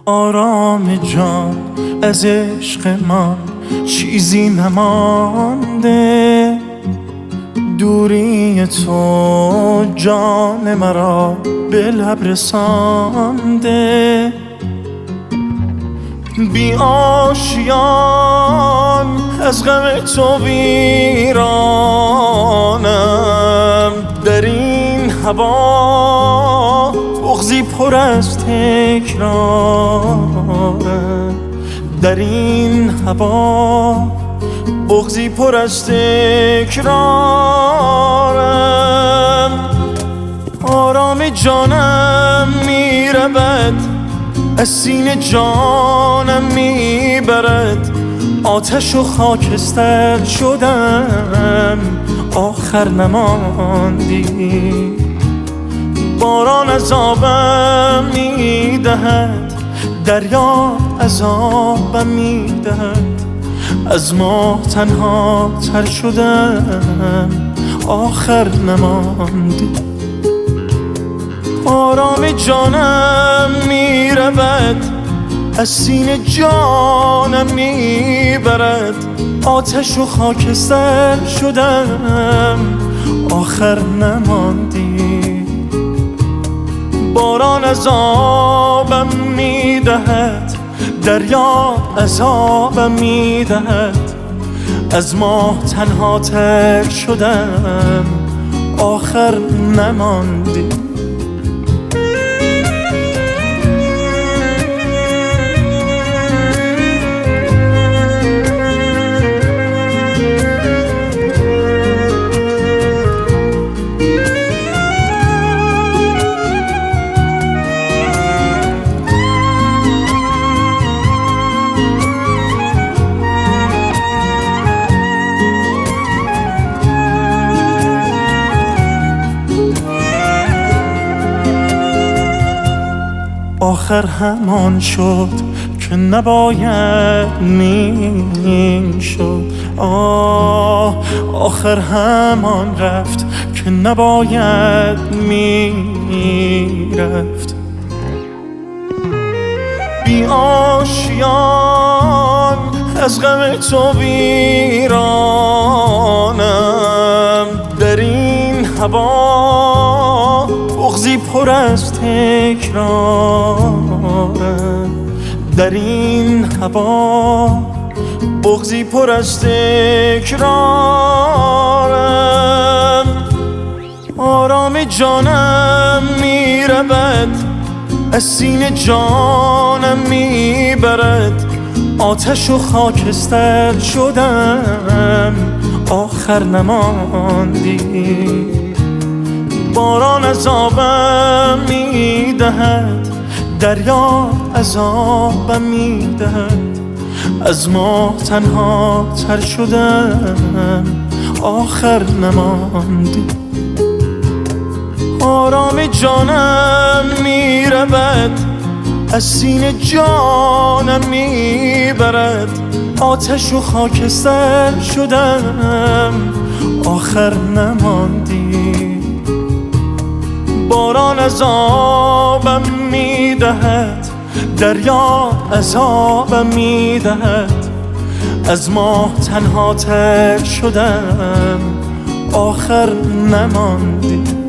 آرام جان از عشق من چیزی نمانده، دوری تو جان مرا به لب رسانده. بی آشیان از غم تو ویرانم، در این هوا بغضی پر از تکرارم، در این هوا بغضی پر از تکرارم. آرام جانم میرود از سینه جانم میبرد، آتش و خاکستر شدم آخر نماندی. باران عذابم میدهد، دریا عذابم میدهد، از ما تنها تر شدم آخر نماندی. آرام جانم میرود از سینه جانم میبرد، آتش و خاکستر شدم آخر نماندی. باران عذابم میدهد، دریا عذابم میدهد، از ما تنها تر شدم آخر نماندی. آخر همان شد که نباید میشد، آخر همان رفت که نباید میرفت. بی آشیان از غم تو ویرانم، در این هوا بغضی پر از تکرارم، در این هوا بغضی پر از تکرارم. آرام جانم میرود از سینه جانم میبرد، آتش و خاکستر شدم آخر نماندی. باران عذابم میدهد، دریا عذابم میدهد، از ما تنها تر شدم آخر نماندی. آرام جانم میرود از سینه جانم میبرد، آتش و خاکستر شدم آخر نماندی. باران عذابم میدهد، دریا عذابم میدهد، از ما تنها تر شدم آخر نماندی.